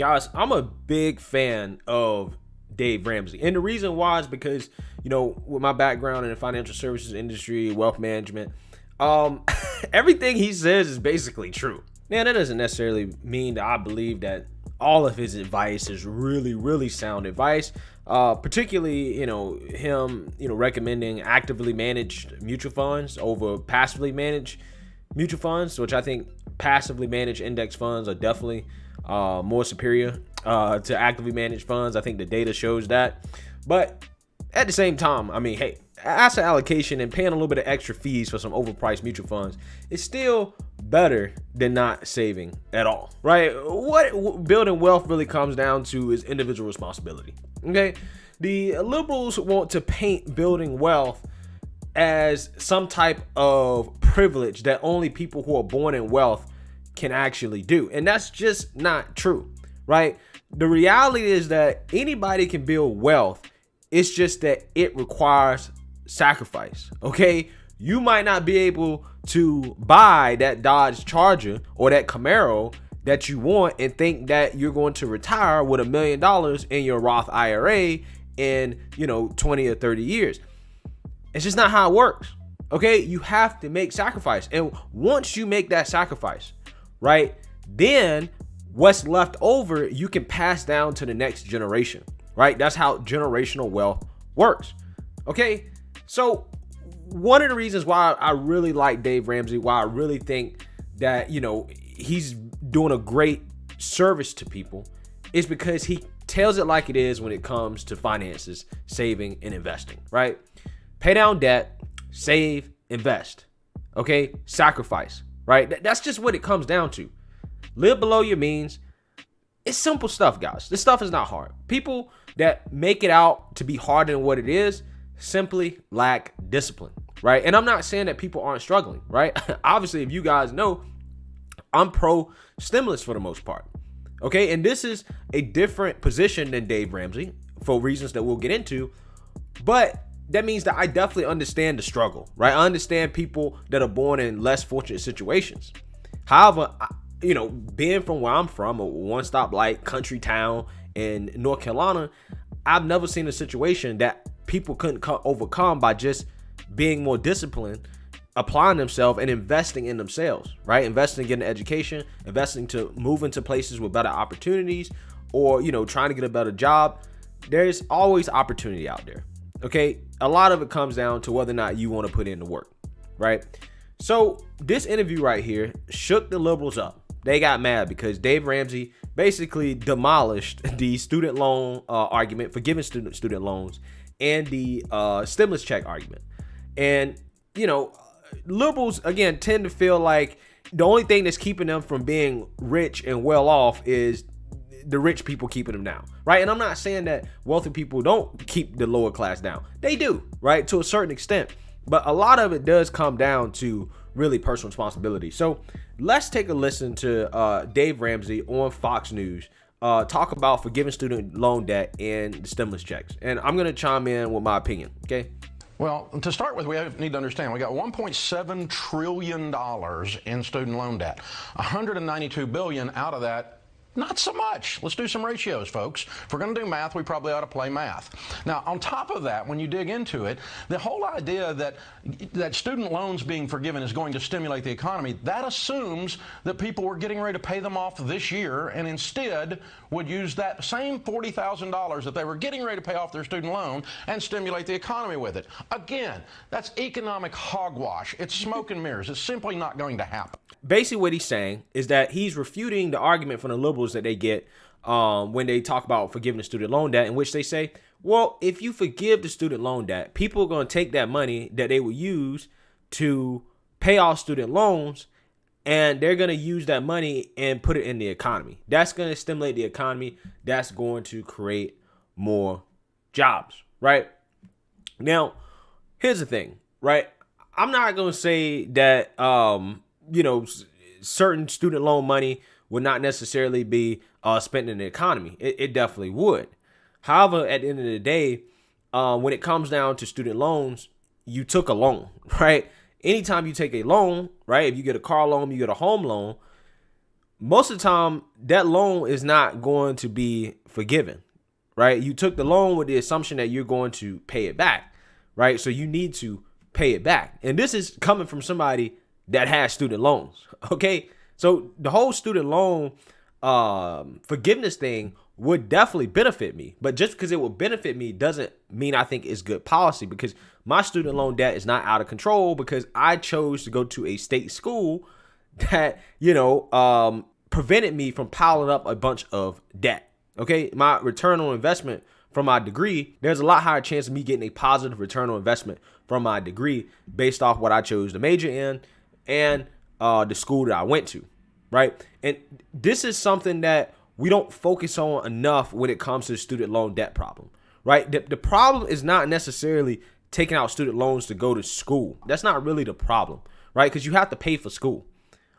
Guys, I'm a big fan of Dave Ramsey. And the reason why is because, with my background in the financial services industry, wealth management, everything he says is basically true. Now, that doesn't necessarily mean that I believe that all of his advice is really, really sound advice. Particularly, him, recommending actively managed mutual funds over passively managed mutual funds, which I think passively managed index funds are definitely more superior to actively managed funds. I think the data shows that. But at the same time, I mean, hey, asset allocation and paying a little bit of extra fees for some overpriced mutual funds is still better than not saving at all, right? What building wealth really comes down to is individual responsibility. Okay, the liberals want to paint building wealth as some type of privilege that only people who are born in wealth can actually do, and that's just not true, right? The reality is that anybody can build wealth. It's just that it requires sacrifice. Okay, you might not be able to buy that Dodge Charger or that Camaro that you want and think that you're going to retire with $1 million in your Roth IRA in 20 or 30 years. It's just not how it works. Okay, you have to make sacrifice, and once you make that sacrifice, right, then what's left over you can pass down to the next generation, right? That's how generational wealth works. Okay, so one of the reasons why I really like Dave Ramsey, why I really think that he's doing a great service to people, is because he tells it like it is when it comes to finances, saving, and investing, right? Pay down debt, save, invest, okay? Sacrifice, right? That's just what it comes down to. Live below your means. It's simple stuff, guys. This stuff is not hard. People that make it out to be harder than what it is simply lack discipline, right? And I'm not saying that people aren't struggling, right? Obviously, if you guys know, I'm pro stimulus for the most part, okay? And this is a different position than Dave Ramsey for reasons that we'll get into, but that means that I definitely understand the struggle, right? I understand people that are born in less fortunate situations. However, being from where I'm from, a one-stop light country town in North Carolina, I've never seen a situation that people couldn't overcome by just being more disciplined, applying themselves, and investing in themselves, right? Investing in education, investing to move into places with better opportunities, or, trying to get a better job. There's always opportunity out there, okay? A lot of it comes down to whether or not you want to put in the work, right? So this interview right here shook the liberals up. They got mad because Dave Ramsey basically demolished the student loan argument for giving student loans and the stimulus check argument. And, liberals, again, tend to feel like the only thing that's keeping them from being rich and well off is the rich people keeping them down, right? And I'm not saying that wealthy people don't keep the lower class down. They do, right, to a certain extent. But a lot of it does come down to really personal responsibility. So let's take a listen to Dave Ramsey on Fox News talk about forgiving student loan debt and the stimulus checks. And I'm going to chime in with my opinion, okay? Well, to start with, we need to understand we got $1.7 trillion in student loan debt. $192 billion out of that. Not so much. Let's do some ratios, folks. If we're going to do math, we probably ought to play math. Now, on top of that, when you dig into it, the whole idea that student loans being forgiven is going to stimulate the economy, that assumes that people were getting ready to pay them off this year and instead would use that same $40,000 that they were getting ready to pay off their student loan and stimulate the economy with it. Again, that's economic hogwash. It's smoke and mirrors. It's simply not going to happen. Basically what he's saying is that he's refuting the argument from the liberals that they get when they talk about forgiving the student loan debt, in which they say, well, if you forgive the student loan debt, people are going to take that money that they will use to pay off student loans, and they're going to use that money and put it in the economy. That's going to stimulate the economy. That's going to create more jobs, right? Now, here's the thing, right? I'm not going to say that, certain student loan money would not necessarily be spent in the economy. It definitely would. However, at the end of the day, when it comes down to student loans, you took a loan, right? Anytime you take a loan, right? If you get a car loan, you get a home loan, most of the time that loan is not going to be forgiven, right? You took the loan with the assumption that you're going to pay it back, right? So you need to pay it back. And this is coming from somebody that has student loans, okay? So the whole student loan forgiveness thing would definitely benefit me. But just because it will benefit me doesn't mean I think it's good policy, because my student loan debt is not out of control because I chose to go to a state school that, prevented me from piling up a bunch of debt. Okay. My return on investment from my degree, there's a lot higher chance of me getting a positive return on investment from my degree based off what I chose to major in and the school that I went to. Right. And this is something that we don't focus on enough when it comes to the student loan debt problem. Right. The problem is not necessarily taking out student loans to go to school. That's not really the problem. Right. Because you have to pay for school.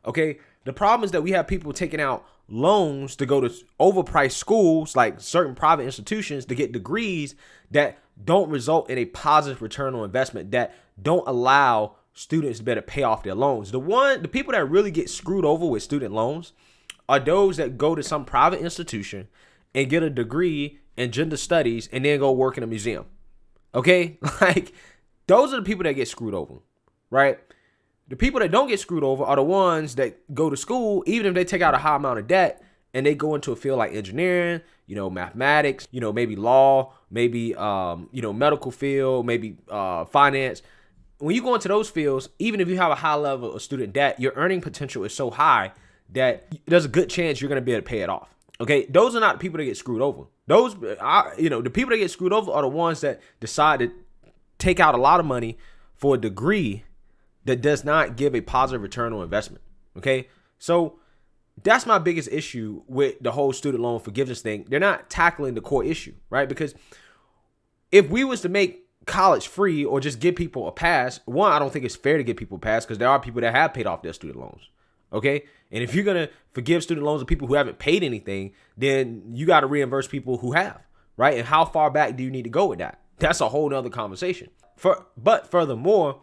Okay. The problem is that we have people taking out loans to go to overpriced schools like certain private institutions to get degrees that don't result in a positive return on investment, that don't allow students to better pay off their loans. The people that really get screwed over with student loans are those that go to some private institution and get a degree in gender studies and then go work in a museum. Okay? Like, those are the people that get screwed over, right? The people that don't get screwed over are the ones that go to school, even if they take out a high amount of debt and they go into a field like engineering, mathematics, maybe law, maybe, medical field, maybe finance. When you go into those fields, even if you have a high level of student debt, your earning potential is so high that there's a good chance you're going to be able to pay it off. Okay. Those are not the people that get screwed over. The people that get screwed over are the ones that decide to take out a lot of money for a degree that does not give a positive return on investment. Okay. So that's my biggest issue with the whole student loan forgiveness thing. They're not tackling the core issue, right? Because if we was to make college free or just give people a pass, one, I don't think it's fair to give people a pass because there are people that have paid off their student loans. Okay. And if you're going to forgive student loans of people who haven't paid anything, then you got to reimburse people who have, right? And how far back do you need to go with that? That's a whole nother conversation. But furthermore,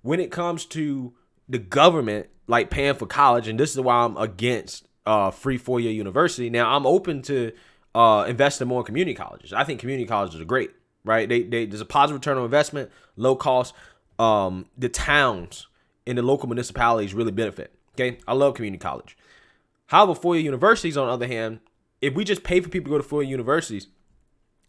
when it comes to the government, like paying for college, and this is why I'm against free 4-year university. Now, I'm open to investing more in community colleges. I think community colleges are great, right? There's a positive return on investment, low cost. The towns in the local municipalities really benefit. Okay, I love community college. However, 4-year universities, on the other hand, if we just pay for people to go to 4-year universities,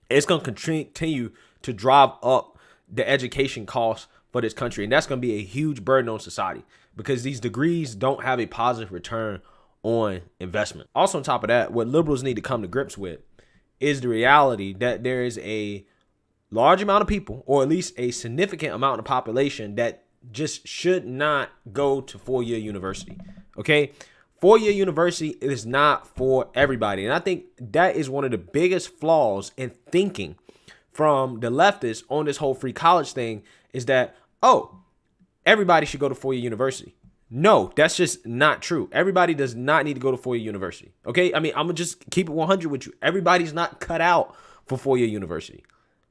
it's going to continue to drive up the education costs for this country. And that's going to be a huge burden on society because these degrees don't have a positive return on investment. Also, on top of that, what liberals need to come to grips with is the reality that there is a large amount of people, or at least a significant amount of population, that just should not go to 4-year university. Okay. 4-year university is not for everybody. And I think that is one of the biggest flaws in thinking from the leftists on this whole free college thing, is that, everybody should go to 4-year university. No, that's just not true. Everybody does not need to go to 4-year university. Okay. I mean, I'm gonna just keep it 100 with you. Everybody's not cut out for 4-year university.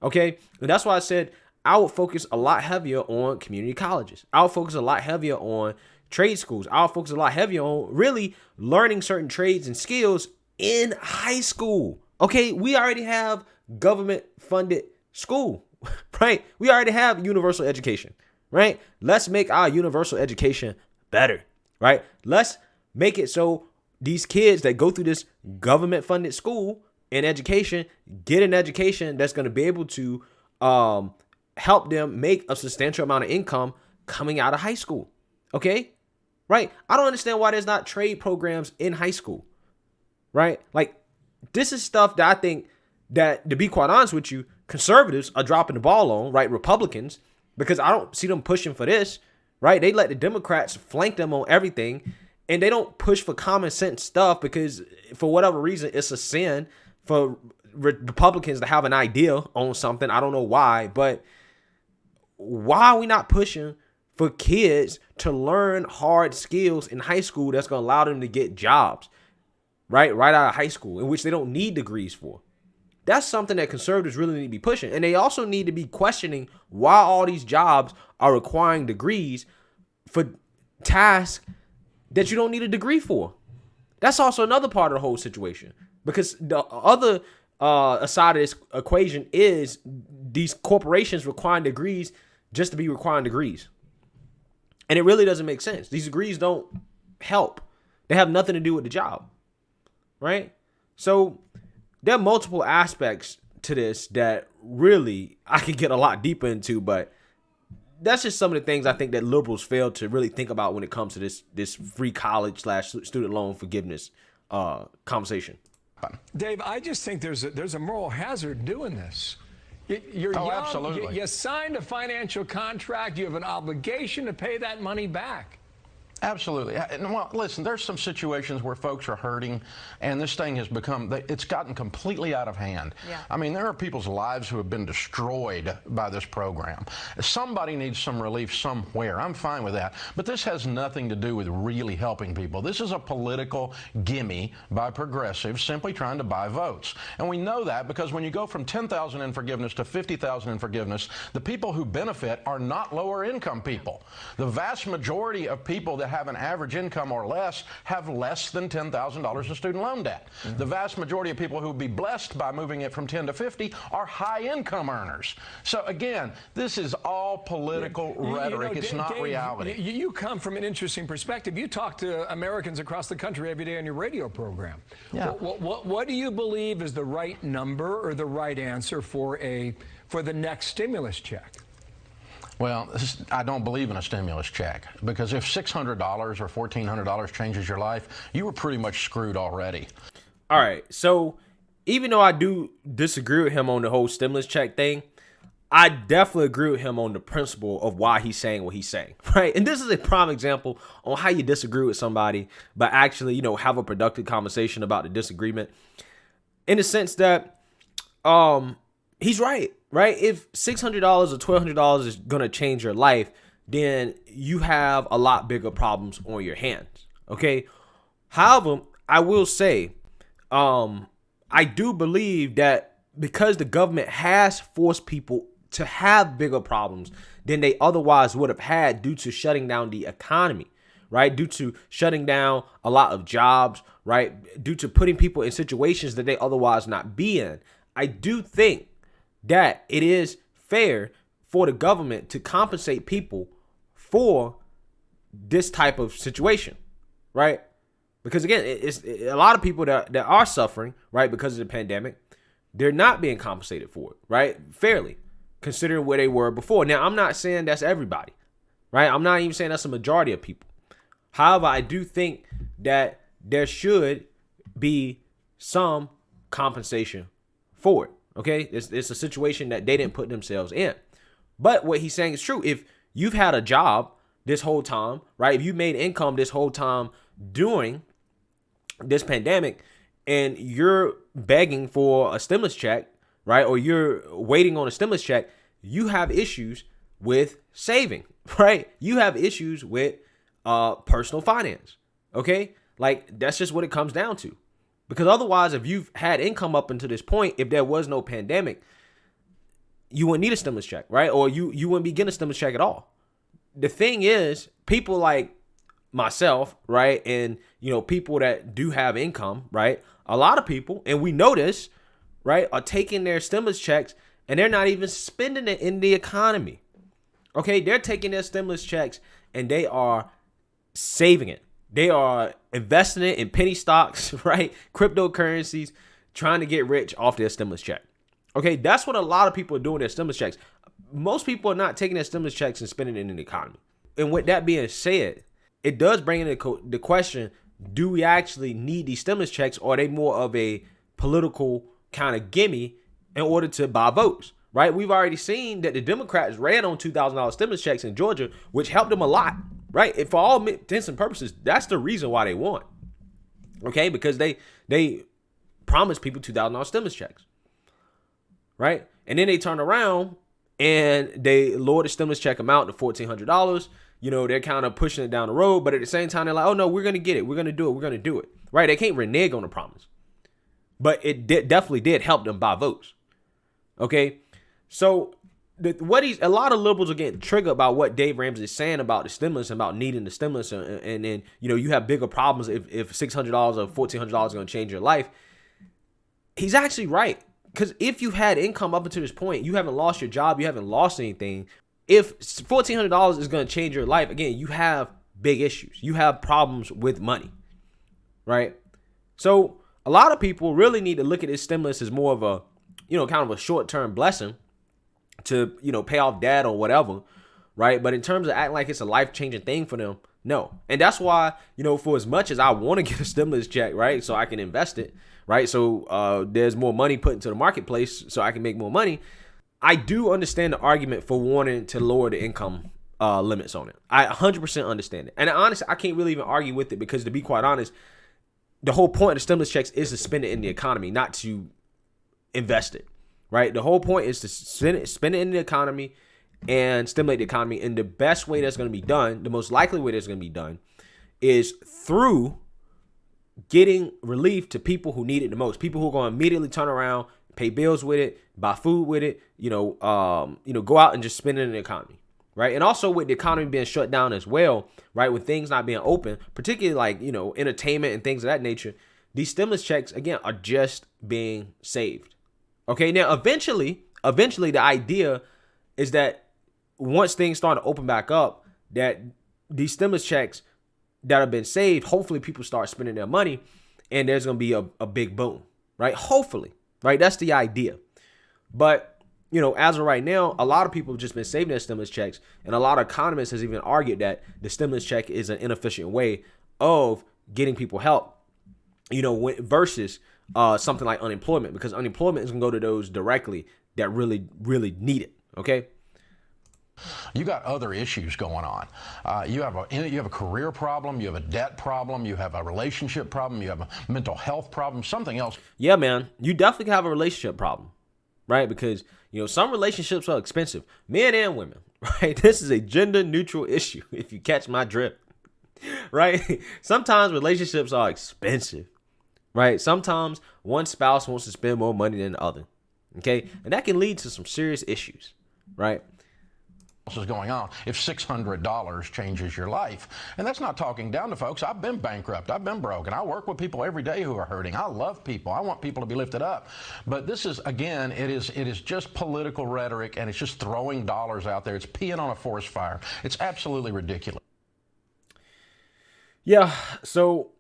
Okay. And that's why I said I would focus a lot heavier on community colleges. I would focus a lot heavier on trade schools. I would focus a lot heavier on really learning certain trades and skills in high school. Okay. We already have government funded school, right? We already have universal education, right? Let's make our universal education better, right? Let's make it so these kids that go through this government funded school and education get an education that's going to be able to help them make a substantial amount of income coming out of high school. Okay. Right. I don't understand why there's not trade programs in high school. Right. Like, this is stuff that I think that, to be quite honest with you, conservatives are dropping the ball on, right? Republicans, because I don't see them pushing for this, right? They let the Democrats flank them on everything, and they don't push for common sense stuff because for whatever reason, it's a sin for Republicans to have an idea on something. I don't know why, but why are we not pushing for kids to learn hard skills in high school that's going to allow them to get jobs, right out of high school, in which they don't need degrees for? That's something that conservatives really need to be pushing. And they also need to be questioning why all these jobs are requiring degrees for tasks that you don't need a degree for. That's also another part of the whole situation, because the other side of this equation is these corporations requiring degrees just to be requiring degrees. And it really doesn't make sense. These degrees don't help. They have nothing to do with the job, right? So there are multiple aspects to this that really I could get a lot deeper into, but that's just some of the things I think that liberals fail to really think about when it comes to this free college / student loan forgiveness conversation. Dave, I just think there's a moral hazard doing this. You're young, absolutely. you signed a financial contract. You have an obligation to pay that money back. Absolutely. Well, listen, there's some situations where folks are hurting, and this thing has it's gotten completely out of hand. Yeah. I mean, there are people's lives who have been destroyed by this program. Somebody needs some relief somewhere. I'm fine with that. But this has nothing to do with really helping people. This is a political gimme by progressives simply trying to buy votes. And we know that because when you go from $10,000 in forgiveness to $50,000 in forgiveness, the people who benefit are not lower income people. The vast majority of people that have an average income or less have less than $10,000 in student loan debt. The vast majority of people who would be blessed by moving it from 10 to 50 are high income earners. So again, this is all political rhetoric. It's not Dave, reality. You come from an interesting perspective. You talk to Americans across the country every day on your radio program. Yeah. What do you believe is the right number or the right answer for the next stimulus check? Well, I don't believe in a stimulus check, because if $600 or $1,400 changes your life, you were pretty much screwed already. All right. So even though I do disagree with him on the whole stimulus check thing, I definitely agree with him on the principle of why he's saying what he's saying, right? And this is a prime example on how you disagree with somebody, but actually, have a productive conversation about the disagreement, in the sense that he's right? If $600 or $1,200 is going to change your life, then you have a lot bigger problems on your hands, okay? However, I will say, I do believe that because the government has forced people to have bigger problems than they otherwise would have had due to shutting down the economy, right? Due to shutting down a lot of jobs, right? Due to putting people in situations that they otherwise not be in, I do think that it is fair for the government to compensate people for this type of situation, right? Because again, it's a lot of people that are suffering, right, because of the pandemic. They're not being compensated for it, right, fairly, considering where they were before. Now, I'm not saying that's everybody, right? I'm not even saying that's a majority of people. However, I do think that there should be some compensation for it. Okay, it's a situation that they didn't put themselves in. But what he's saying is true. If you've had a job this whole time, right? If you made income this whole time during this pandemic, and you're begging for a stimulus check, right? Or you're waiting on a stimulus check, you have issues with saving, right? You have issues with personal finance. Okay, like that's just what it comes down to. Because otherwise, if you've had income up until this point, if there was no pandemic, you wouldn't need a stimulus check, right? Or you wouldn't be getting a stimulus check at all. The thing is, people like myself, right, and people that do have income, right, a lot of people, and we know this, right, are taking their stimulus checks and they're not even spending it in the economy. Okay, they're taking their stimulus checks and they are saving it. They are investing it in penny stocks, right? Cryptocurrencies, trying to get rich off their stimulus check. Okay, that's what a lot of people are doing their stimulus checks. Most people are not taking their stimulus checks and spending it in the economy. And with that being said, it does bring in the question, do we actually need these stimulus checks, or are they more of a political kind of gimme in order to buy votes, right? We've already seen that the Democrats ran on $2,000 stimulus checks in Georgia, which helped them a lot. Right, and for all intents and purposes, that's the reason why they won. Okay, because they promised people $2,000 stimulus checks, right? And then they turn around and they lower the stimulus check amount to $1,400. They're kind of pushing it down the road, but at the same time, they're like, "Oh no, we're gonna get it. We're gonna do it. We're gonna do it." Right? They can't renege on the promise, but it definitely did help them buy votes. Okay, so a lot of liberals are getting triggered about what Dave Ramsey is saying about the stimulus and about needing the stimulus, and then you have bigger problems if $600 or $1,400 is going to change your life. He's actually right, because if you've had income up until this point, you haven't lost your job, you haven't lost anything. If $1,400 is going to change your life, again, you have big issues. You have problems with money, right? So a lot of people really need to look at this stimulus as more of a, kind of a short-term blessing to, pay off debt or whatever, right? But in terms of acting like it's a life-changing thing for them, no. And that's why, for as much as I want to get a stimulus check, right, so I can invest it, right, so there's more money put into the marketplace so I can make more money, I do understand the argument for wanting to lower the income limits on it. I 100% understand it. And honestly, I can't really even argue with it, because to be quite honest, the whole point of the stimulus checks is to spend it in the economy, not to invest it, right? The whole point is to spend it in the economy and stimulate the economy. And the best way that's going to be done, the most likely way that's going to be done, is through getting relief to people who need it the most. People who are going to immediately turn around, pay bills with it, buy food with it, go out and just spend it in the economy, right? And also with the economy being shut down as well, right, with things not being open, particularly like, entertainment and things of that nature, these stimulus checks, again, are just being saved. Okay, now eventually the idea is that once things start to open back up, that these stimulus checks that have been saved, hopefully people start spending their money and there's going to be a big boom, right? Hopefully, right? That's the idea. But, as of right now, a lot of people have just been saving their stimulus checks, and a lot of economists has even argued that the stimulus check is an inefficient way of getting people help, versus something like unemployment, because unemployment is going to go to those directly that really, really need it, okay? You got other issues going on. You have a career problem, you have a debt problem, you have a relationship problem, you have a mental health problem, something else. Yeah, man, you definitely have a relationship problem, right? Because some relationships are expensive, men and women, right? This is a gender neutral issue, if you catch my drift, right? Sometimes relationships are expensive, right? Sometimes one spouse wants to spend more money than the other, okay? And that can lead to some serious issues, right? Is going on if $600 changes your life. And that's not talking down to folks. I've been bankrupt, I've been broke, and I work with people every day who are hurting. I love people, I want people to be lifted up. But this is, again, it is just political rhetoric, and it's just throwing dollars out there. It's peeing on a forest fire. It's absolutely ridiculous. Yeah, so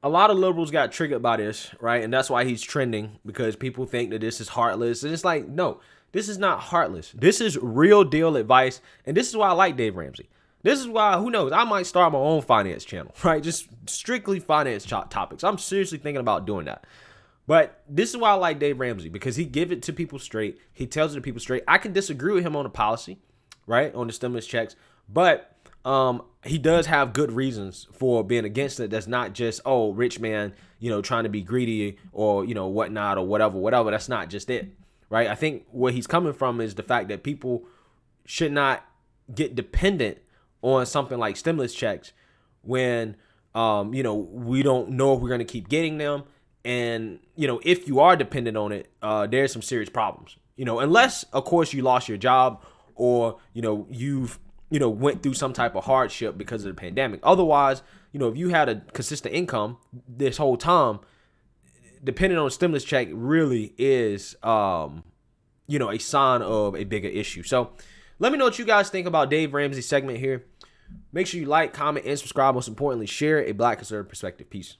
a lot of liberals got triggered by this, right? And that's why he's trending, because people think that this is heartless. And it's like, no, this is not heartless. This is real deal advice. And this is why I like Dave Ramsey. This is why, who knows, I might start my own finance channel, right? Just strictly finance topics. I'm seriously thinking about doing that. But this is why I like Dave Ramsey, because he gives it to people straight. He tells it to people straight. I can disagree with him on the policy, right, on the stimulus checks. But he does have good reasons for being against it. That's not just, oh, rich man, trying to be greedy or, whatnot or whatever. That's not just it. Right. I think where he's coming from is the fact that people should not get dependent on something like stimulus checks when, we don't know if we're going to keep getting them. And, if you are dependent on it, there's some serious problems, unless, of course, you lost your job or, you've, went through some type of hardship because of the pandemic. Otherwise, if you had a consistent income this whole time, depending on a stimulus check really is, a sign of a bigger issue. So let me know what you guys think about Dave Ramsey's segment here. Make sure you like, comment, and subscribe. Most importantly, share a Black conservative perspective. Peace.